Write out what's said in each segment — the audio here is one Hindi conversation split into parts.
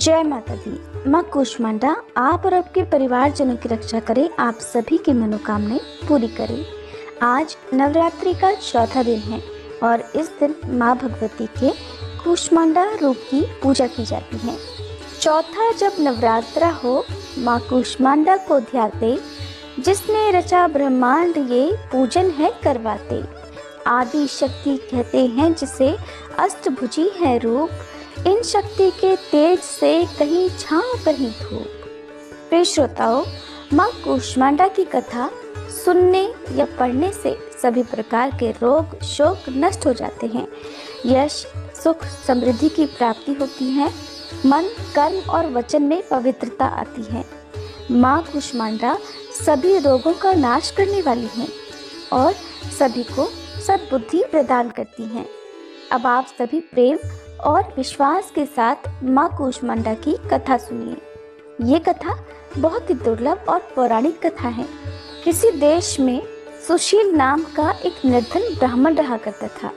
जय माता दी। माँ कूष्मांडा आप और आपके परिवारजनों की रक्षा करें, आप सभी की मनोकामनाएं पूरी करें। आज नवरात्रि का चौथा दिन है और इस दिन माँ भगवती के कूष्मांडा रूप की पूजा की जाती है। चौथा जब नवरात्रा हो, माँ कूष्मांडा को ध्याते, जिसने रचा ब्रह्मांड ये पूजन है करवाते। आदि शक्ति कहते हैं जिसे, अष्टभुजी है रूप, इन शक्ति के तेज से कहीं छांव कहीं धूप। प्रिय श्रोताओं, माँ कूष्मांडा की कथा सुनने या पढ़ने से सभी प्रकार के रोग शोक नष्ट हो जाते हैं। यश सुख समृद्धि की प्राप्ति होती है। मन कर्म और वचन में पवित्रता आती है। माँ कूष्मांडा सभी रोगों का नाश करने वाली हैं और सभी को सद्बुद्धि प्रदान करती हैं। अब आप सभी प्रेम और विश्वास के साथ माँ कूष्मांडा की कथा सुनिए। ये कथा बहुत ही दुर्लभ और पौराणिक कथा है। किसी देश में सुशील नाम का एक निर्धन ब्राह्मण रहा करता था।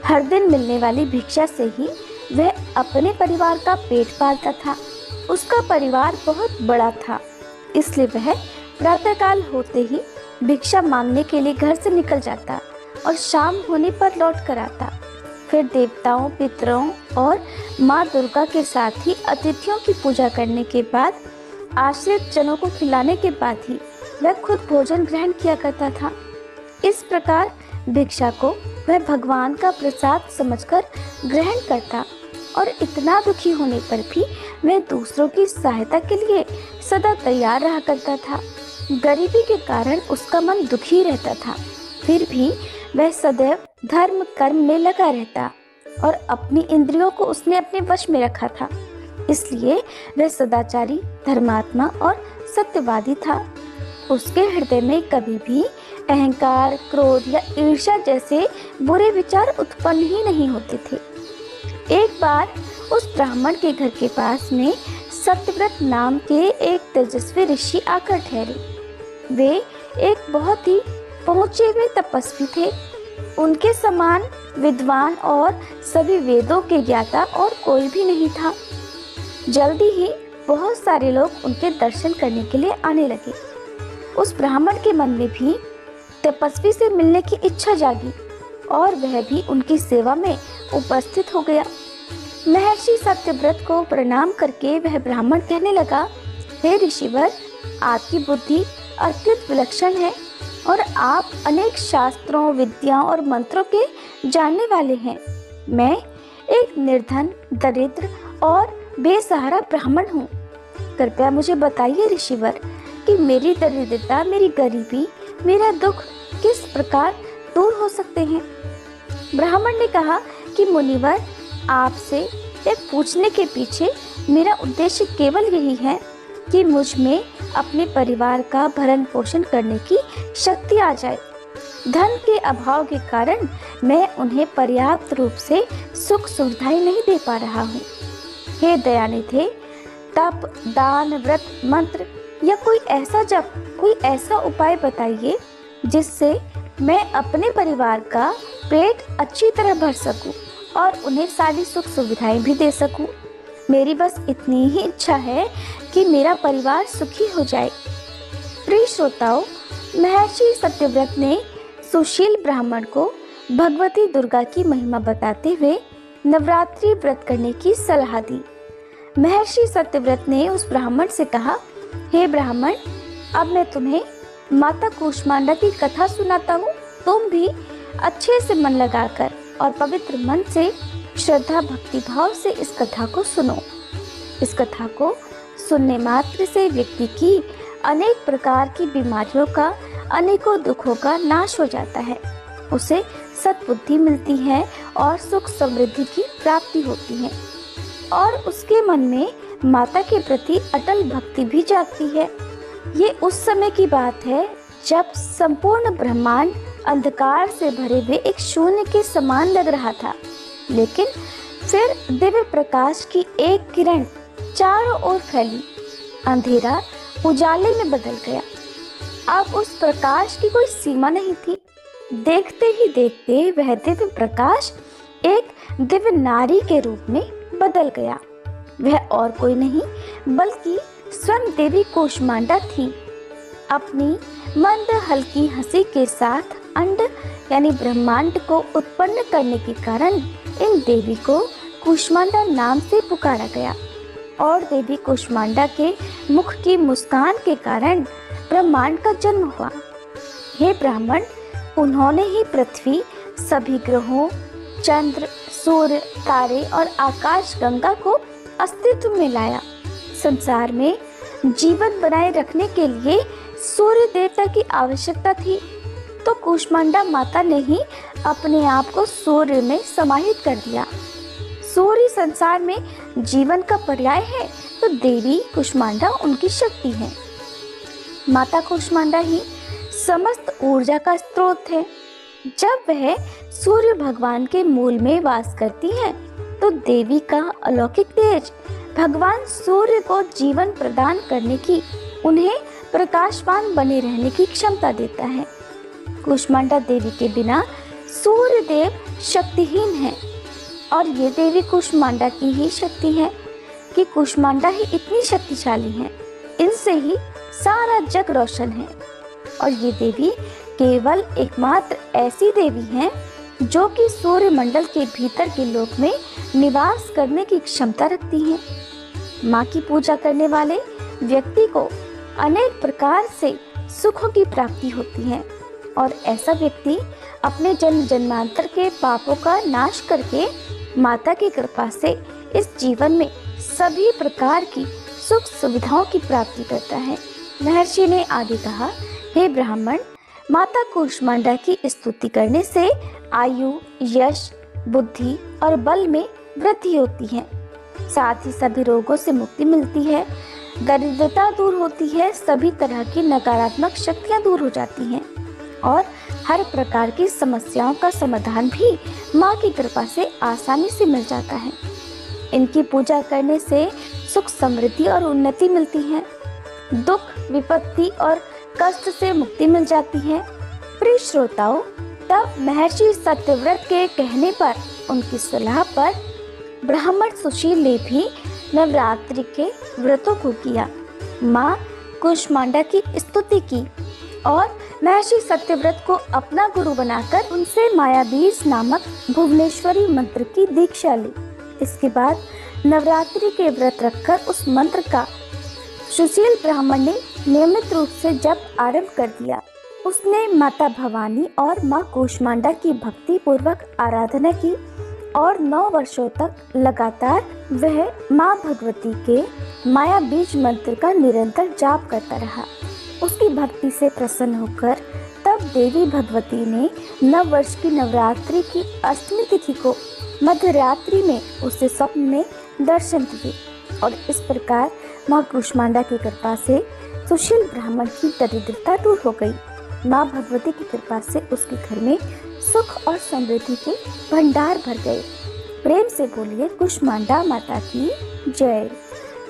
हर दिन मिलने वाली भिक्षा से ही वह अपने परिवार का पेट पालता था। उसका परिवार बहुत बड़ा था, इसलिए वह प्रातःकाल होते ही भिक्षा मांगने के लिए घर से निकल जाता और शाम होने पर लौट कर आता। फिर देवताओं, पितरों और माँ दुर्गा के साथ ही अतिथियों की पूजा करने के बाद, आश्रित जनों को खिलाने के बाद ही वह खुद भोजन ग्रहण किया करता था। इस प्रकार भिक्षा को वह भगवान का प्रसाद समझकर ग्रहण करता और इतना दुखी होने पर भी वह दूसरों की सहायता के लिए सदा तैयार रहा करता था। गरीबी के कारण उसका मन दुखी रहता था, फिर भी वह सदैव धर्म कर्म में लगा रहता और अपनी इंद्रियों को उसने अपने वश में रखा था। इसलिए वह सदाचारी, धर्मात्मा और सत्यवादी था। उसके हृदय में कभी भी अहंकार, क्रोध या ईर्ष्या जैसे बुरे विचार उत्पन्न ही नहीं होते थे। एक बार उस ब्राह्मण के घर के पास में सत्यव्रत नाम के एक तेजस्वी ऋषि आकर ठहरे। वे एक बहुत ही पहुंचे हुए तपस्वी थे। उनके समान विद्वान और सभी वेदों के ज्ञाता और कोई भी नहीं था। जल्दी ही बहुत सारे लोग उनके दर्शन करने के लिए आने लगे। उस ब्राह्मण के मन में भी तपस्वी से मिलने की इच्छा जागी और वह भी उनकी सेवा में उपस्थित हो गया। महर्षि सत्यव्रत को प्रणाम करके वह ब्राह्मण कहने लगा, हे ऋषिवर, आपकी बुद्धि अत्यंत विलक्षण है और आप अनेक शास्त्रों, विद्याओं और मंत्रों के जानने वाले हैं। मैं एक निर्धन, दरिद्र और बेसहारा ब्राह्मण हूँ। कृपया मुझे बताइए ऋषिवर कि मेरी दरिद्रता, मेरी गरीबी, मेरा दुख किस प्रकार दूर हो सकते हैं। ब्राह्मण ने कहा कि मुनिवर, आपसे ये पूछने के पीछे मेरा उद्देश्य केवल यही है कि मुझ में अपने परिवार का भरण पोषण करने की शक्ति आ जाए। धन के अभाव के कारण मैं उन्हें पर्याप्त रूप से सुख सुविधाएं नहीं दे पा रहा हूँ। हे दयानिधे, तप, दान, व्रत, मंत्र या कोई ऐसा जप, कोई ऐसा उपाय बताइए जिससे मैं अपने परिवार का पेट अच्छी तरह भर सकूं और उन्हें सारी सुख सुविधाएं भी दे सकूं। मेरी बस इतनी ही इच्छा है कि मेरा परिवार सुखी हो जाए। प्रिय श्रोताओं, महर्षि सत्यव्रत ने सुशील ब्राह्मण को भगवती दुर्गा की महिमा बताते हुए नवरात्रि व्रत करने की सलाह दी। महर्षि सत्यव्रत ने उस ब्राह्मण से कहा, हे ब्राह्मण, अब मैं तुम्हें माता कूष्मांडा की कथा सुनाता हूँ। तुम भी अच्छे से मन लगाकर और पवित्र मन से, श्रद्धा भक्ति भाव से इस कथा को सुनो। इस कथा को सुनने मात्र से व्यक्ति की अनेक प्रकार की बीमारियों का, अनेकों दुखों का नाश हो जाता है। उसे सद्बुद्धि मिलती है और सुख समृद्धि की प्राप्ति होती है और उसके मन में माता के प्रति अटल भक्ति भी जागती है। ये उस समय की बात है जब संपूर्ण ब्रह्मांड अंधकार से भरे हुए एक शून्य के समान लग रहा था, लेकिन फिर दिव्य प्रकाश की एक किरण चारों ओर फैली। अंधेरा उजाले में बदल गया। अब उस प्रकाश की कोई सीमा नहीं थी। देखते ही देखते वह दिव्य प्रकाश एक दिव्य नारी के रूप में बदल गया। वह और कोई नहीं बल्कि स्वयं देवी कूष्मांडा थी। अपनी मंद हल्की हंसी के साथ अंड यानी ब्रह्मांड को उत्पन्न करने के कारण इन देवी को कूष्मांडा नाम से पुकारा गया और देवी कूष्मांडा के मुख की मुस्कान के कारण ब्रह्मांड का जन्म हुआ। हे ब्राह्मण, उन्होंने ही पृथ्वी, सभी ग्रहों, चंद्र, सूर्य, तारे और आकाश गंगा को अस्तित्व में लाया। संसार में जीवन बनाए रखने के लिए सूर्य देवता की आवश्यकता थी, तो कूष्मांडा माता ने ही अपने आप को सूर्य में समाहित कर दिया। सूर्य संसार में जीवन का पर्याय है, तो देवी कूष्मांडा उनकी शक्ति है। माता कूष्मांडा ही समस्त ऊर्जा का स्रोत है। जब वह सूर्य भगवान के मूल में वास करती है, तो देवी का अलौकिक तेज भगवान सूर्य को जीवन प्रदान करने की, उन्हें प्रकाशवान बने रहने की क्षमता देता है। कूष्मांडा देवी के बिना सूर्य देव शक्तिहीन है और ये देवी कूष्मांडा की ही शक्ति है कि कूष्मांडा ही इतनी शक्तिशाली है। इनसे ही सारा जग रोशन है और ये देवी केवल एकमात्र ऐसी देवी हैं जो कि सूर्य मंडल के भीतर के लोक में निवास करने की क्षमता रखती हैं। माँ की पूजा करने वाले व्यक्ति को अनेक प्रकार से सुखों की प्राप्ति होती है और ऐसा व्यक्ति अपने जन्म जन्मांतर के पापों का नाश करके माता की कृपा से इस जीवन में सभी प्रकार की सुख सुविधाओं की प्राप्ति करता है। महर्षि ने आगे कहा, हे ब्राह्मण, माता कूष्मांडा की स्तुति करने से आयु, यश, बुद्धि और बल में वृद्धि होती है। साथ ही सभी रोगों से मुक्ति मिलती है, दरिद्रता दूर होती है, सभी तरह की नकारात्मक शक्तियां दूर हो जाती हैं और हर प्रकार की समस्याओं का समाधान भी माँ की कृपा से आसानी से मिल जाता है। इनकी पूजा करने से सुख, समृद्धि और उन्नति मिलती है। दुख, विपत्ति और कष्ट से मुक्ति मिल जाती है। प्रिय श्रोताओं, तब महर्षि सत्यव्रत के कहने पर, उनकी सलाह पर ब्राह्मण सुशील ने भी नवरात्रि के व्रतों को किया, माँ कूष्मांडा की स्तुति की और महर्षि सत्यव्रत को अपना गुरु बनाकर उनसे मायाबीज नामक भुवनेश्वरी मंत्र की दीक्षा ली। इसके बाद नवरात्रि के व्रत रखकर उस मंत्र का सुशील ब्राह्मण ने नियमित रूप से जप आरंभ कर दिया। उसने माता भवानी और माँ कूष्मांडा की भक्ति पूर्वक आराधना की और 9 वर्षों तक लगातार वह माँ भगवती के माया बीज मंत्र का निरंतर जाप करता रहा। उसकी भक्ति से प्रसन्न होकर तब देवी भगवती ने 9 वर्ष की नवरात्रि की अष्टमी तिथि को मध्यरात्रि में उसे स्वप्न में दर्शन दिए और इस प्रकार माँ कूष्मांडा की कृपा से सुशील ब्राह्मण की दरिद्रता दूर हो गई। माँ भगवती की कृपा से उसके घर में सुख और समृद्धि के भंडार भर गए। प्रेम से बोलिए कूष्मांडा माता की जय।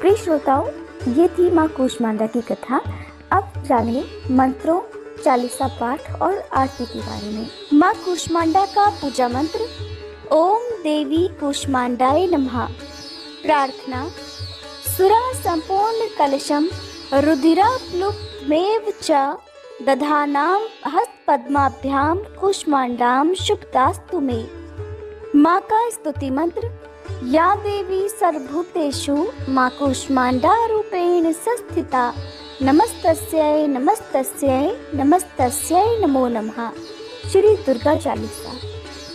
प्रिय श्रोताओं, ये थी माँ कूष्मांडा की कथा। अब जानिए मंत्रों, चालीसा पाठ और आरती के बारे में। माँ कूष्मांडा का पूजा मंत्र। ओम देवी कूष्मांडाय नमः। प्रार्थना। सुरा संपूर्ण कलशम रुधिराप्लुप्तमेव च दधानां हस्तपद्माभ्यां कूष्मांडां शुभदास्तु मे। माँ का स्तुति मंत्र। या देवी सर्वभूतेषु माँ कूष्मांडा रूपेण संस्थिता नमस्तस्यै नमस्तस्यै नमस्तस्यै नमो नमः। श्री दुर्गा चालीसा।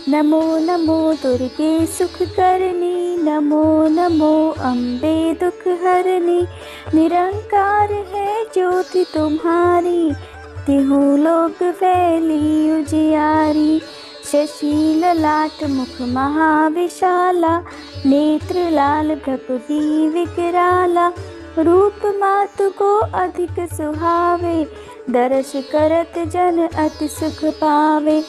नमो नमो दुर्गे सुख करनी, नमो नमो अम्बे दुख हरनी। निरंकार है ज्योति तुम्हारी, तिहु लोक फैली उजियारी। शशि ललाट मुख महाविशाला, नेत्र लाल भ्रकुटी विकराला। रूप मातु को अधिक सुहावे, दर्श करत जन अति सुख पावे।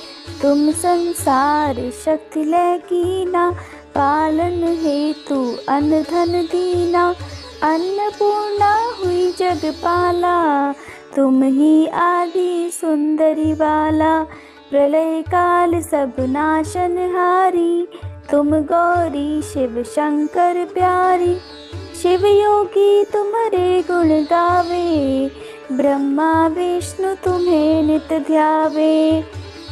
तुम संसार शक्ति लै कीना, पालन हेतु अन्न धन दीना। अन्नपूर्णा हुई जगपाला, तुम ही आदि सुंदरी बाला। प्रलय काल सब नाशनहारी, तुम गौरी शिव शंकर प्यारी। शिव योगी तुम्हारे गुण गावे, ब्रह्मा विष्णु तुम्हें नित ध्यावे।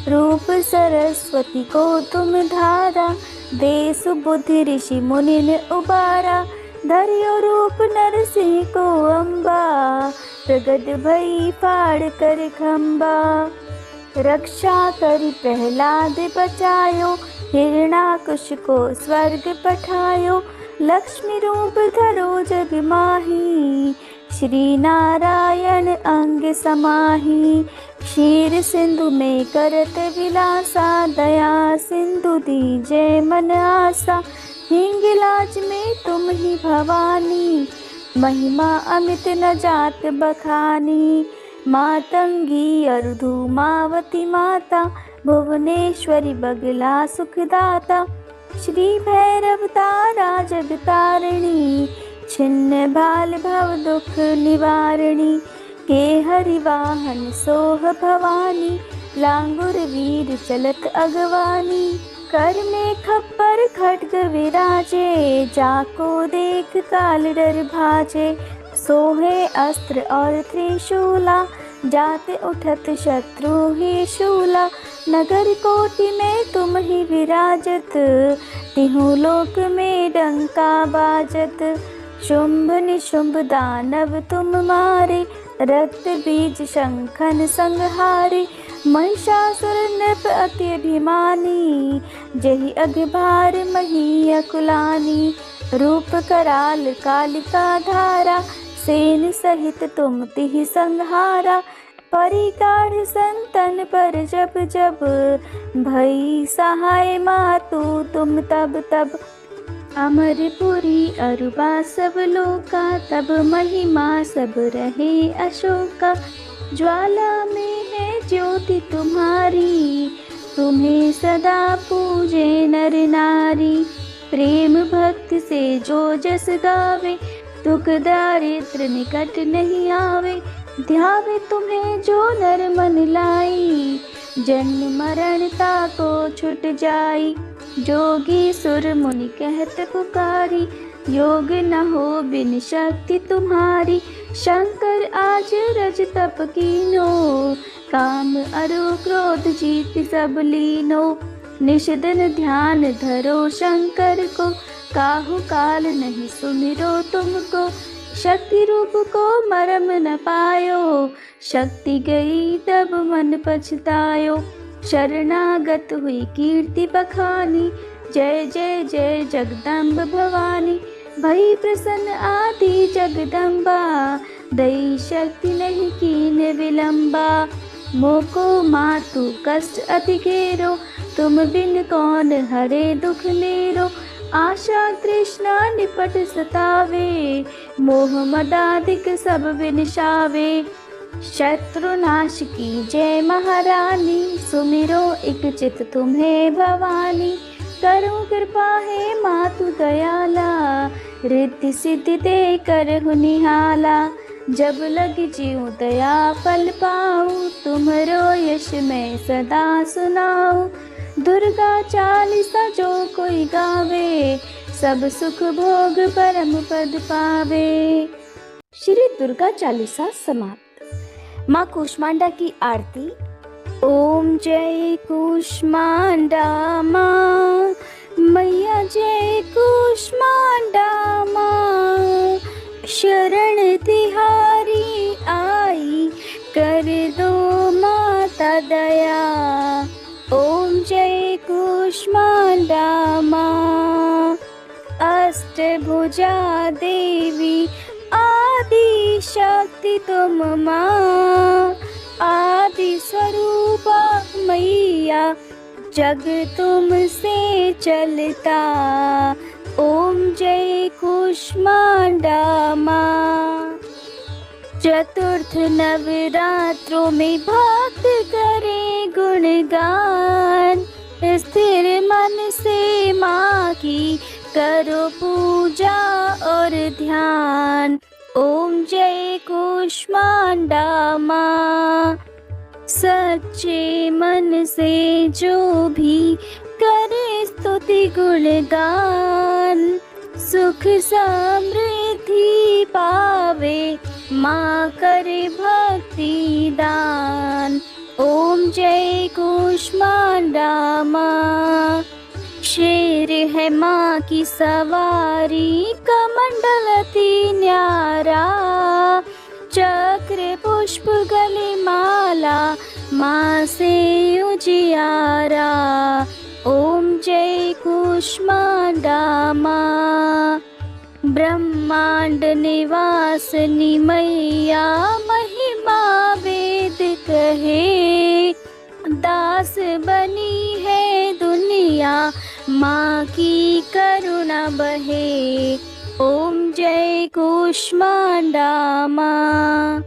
रूप सरस्वती को तुम धारा, दे सुबुद्धि ऋषि मुनि ने उबारा। धरियो रूप नरसिंह को अम्बा, प्रगट भई फाड़ कर खम्बा। रक्षा करी प्रहलाद बचायो, हिरणाकुश को स्वर्ग पठायो। लक्ष्मी रूप धरो जग माही, श्री नारायण अंग समाही। क्षीर सिंधु में करत विलासा, दया सिंधु दीजे मन आसा। हिंगलाज में तुम ही भवानी, महिमा अमित न जात बखानी। मातंगी अर्धुमावती माता, भुवनेश्वरी बगला सुखदाता। श्री भैरव तारा जगतारिणी, छिन्न भाल भव दुख निवारिणी। के हरिवाहन सोह भवानी, लांगुर वीर चलत अगवानी। कर में खप्पर खड्ग विराजे, जाको देख काल डर भाजे। सोहे अस्त्र और त्रिशूला, जाते उठत शत्रु ही शूला। नगर कोटि में तुम ही विराजत, तिहु लोक में डंका बाजत। शुंभ निशुंभ दानव तुम मारे, रक्त बीज शंखन संहारे। महिषासुर नृप अति अभिमानी, जहि अघभार मही अकुलानी। रूप कराल कालिका धारा, सेन सहित तुम तिहि संहारा। परिगाढ़ संतन पर जब जब, भई सहाय मातु तुम तब तब। अमरपुरी अरुबा सब लोका, तब महिमा सब रहे अशोका। ज्वाला में है ज्योति तुम्हारी, तुम्हें सदा पूजे नर नारी। प्रेम भक्ति से जो जस गावे, दुख दारिद्र निकट नहीं आवे। ध्यावे तुम्हें जो नर मन लाई, जन्म मरण ताको छुट जाई। जोगी सुर मुनि कहत पुकारी, योग न हो बिन शक्ति तुम्हारी। शंकर आज रज तप कीनो, काम अरु क्रोध जीत सब लीनो। निषदन ध्यान धरो शंकर को, काहू काल नहीं सुमिरो तुमको। शक्ति रूप को मरम न पायो, शक्ति गई तब मन पछतायो। शरणागत हुई कीर्ति बखानी, जय जय जय जगदम्ब भवानी। भई प्रसन्न आदि जगदम्बा, दई शक्ति नहीं कीन विलंबा। मोको मातु कष्ट अति घेरो, तुम बिन कौन हरे दुख मेरो। आशा तृष्णा निपट सतावे, मोह मदाधिक सब विनशावे। शत्रुनाश की जय महारानी, सुमिरो एक चित तुम्हें भवानी। करो कृपा है मातु दयाला, रिद्धि सिद्धि दे कर निहाला। जब लग जीव दया फल पाऊँ, तुमरो यश मैं सदा सुनाऊँ। दुर्गा चालीसा जो कोई गावे, सब सुख भोग परम पद पावे। श्री दुर्गा चालीसा समाप्त। माँ कूष्मांडा की आरती। ओम जय कूष्मांडा माँ, मैया जय कूष्मांडा माँ। शरण तिहारी आई, कर दो माता दया। ओम जय कूष्मांडा माँ। अष्टभुजा देवी आदि शक्ति तुम माँ। आदि स्वरूपा मैया, जग तुम से चलता। ओम जय कूष्मांडा माँ। चतुर्थ नवरात्रों में भक्त करे गुणगान, स्थिर मन से माँ की करो पूजा और ध्यान। ओम जय कूष्मांडा माँ। सच्चे मन से जो भी करे स्तुति गुणगान, सुख समृद्धि पावे, माँ करे भक्ति दान। ओम जय कुष्मांडा माँ। शेर है माँ की सवारी, कमंडल अति न्यारा। चक्र पुष्प गले माला, माँ से उजियारा। ओम जय कुष्मांडा माँ। ब्रह्मांड निवासनी मैया, महिमा वेद कहे। दास बनी है दुनिया, माँ की करुणा बहे। ओम जय कुष्मांडा माँ।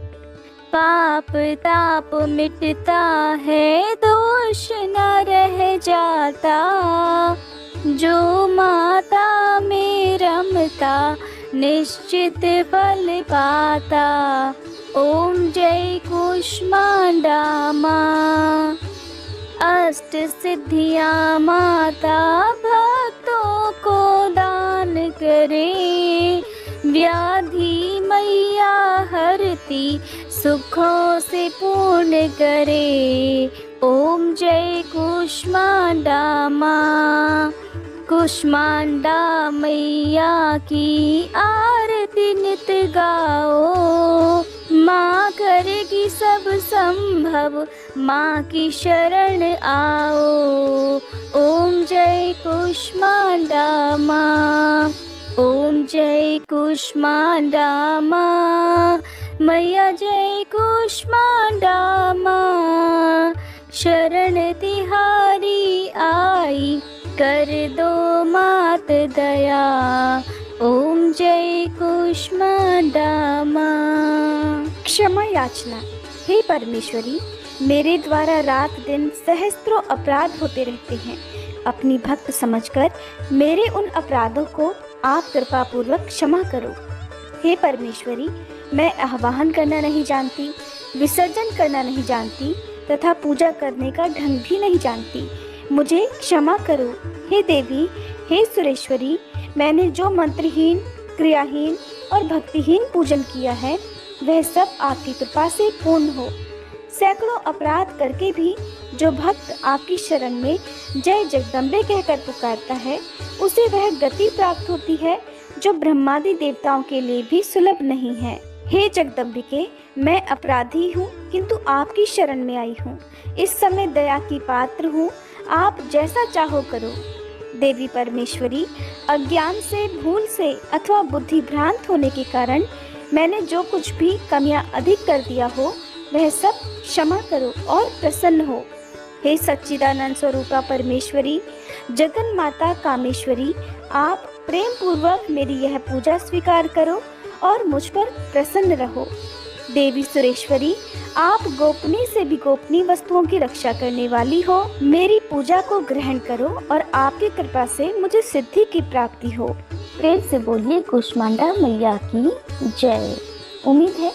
पाप ताप मिटता है, दोष न रह जाता। जो माता में रमता, निश्चित फल पाता। ओम जय कुष्मांडा माँ। अष्ट सिद्धियाँ माता, भक्तों को दान करे। व्याधि मैया हरती, सुखों से पूर्ण करे। ओम जय कुष्मांडा माँ। कुष्मांडा मैया की आरती नित गाओ। माँ करेगी सब संभव, माँ की शरण आओ। ओम जय कुष्मांडा माँ। ओम जय कुष्मांडा माँ। मैया जय कुष्मांडा माँ। शरण तिहारी आई, कर दो मात दया। ओम जय कुष्मांडा माँ। क्षमा याचना। हे परमेश्वरी, मेरे द्वारा रात दिन सहस्त्रों अपराध होते रहते हैं। अपनी भक्त समझकर मेरे उन अपराधों को आप कृपा पूर्वक क्षमा करो। हे परमेश्वरी, मैं आह्वान करना नहीं जानती, विसर्जन करना नहीं जानती तथा पूजा करने का ढंग भी नहीं जानती। मुझे क्षमा करो। हे देवी, हे सुरेश्वरी, मैंने जो मंत्रहीन, क्रियाहीन और भक्तिहीन पूजन किया है, वह सब आपकी कृपा से पूर्ण हो। सैकड़ों अपराध करके भी जो भक्त आपकी शरण में जय जगदम्बे कहकर पुकारता है, उसे वह गति प्राप्त होती है जो ब्रह्मादि देवताओं के लिए भी सुलभ नहीं है। हे जगदम्बिके, मैं अपराधी हूँ, किंतु आपकी शरण में आई हूँ। इस समय दया की पात्र हूँ, आप जैसा चाहो करो। देवी परमेश्वरी, अज्ञान से, भूल से अथवा बुद्धि भ्रांत होने के कारण मैंने जो कुछ भी कमियां अधिक कर दिया हो, वह सब क्षमा करो और प्रसन्न हो। हे सच्चिदानंद स्वरूपा परमेश्वरी, जगन माता कामेश्वरी, आप प्रेम पूर्वक मेरी यह पूजा स्वीकार करो और मुझ पर प्रसन्न रहो। देवी सुरेश्वरी, आप गोपनीय से भी गोपनीय वस्तुओं की रक्षा करने वाली हो। मेरी पूजा को ग्रहण करो और आपकी कृपा से मुझे सिद्धि की प्राप्ति हो। प्रेम से बोलिए कुष्मांडा मैया की जय। उम्मीद है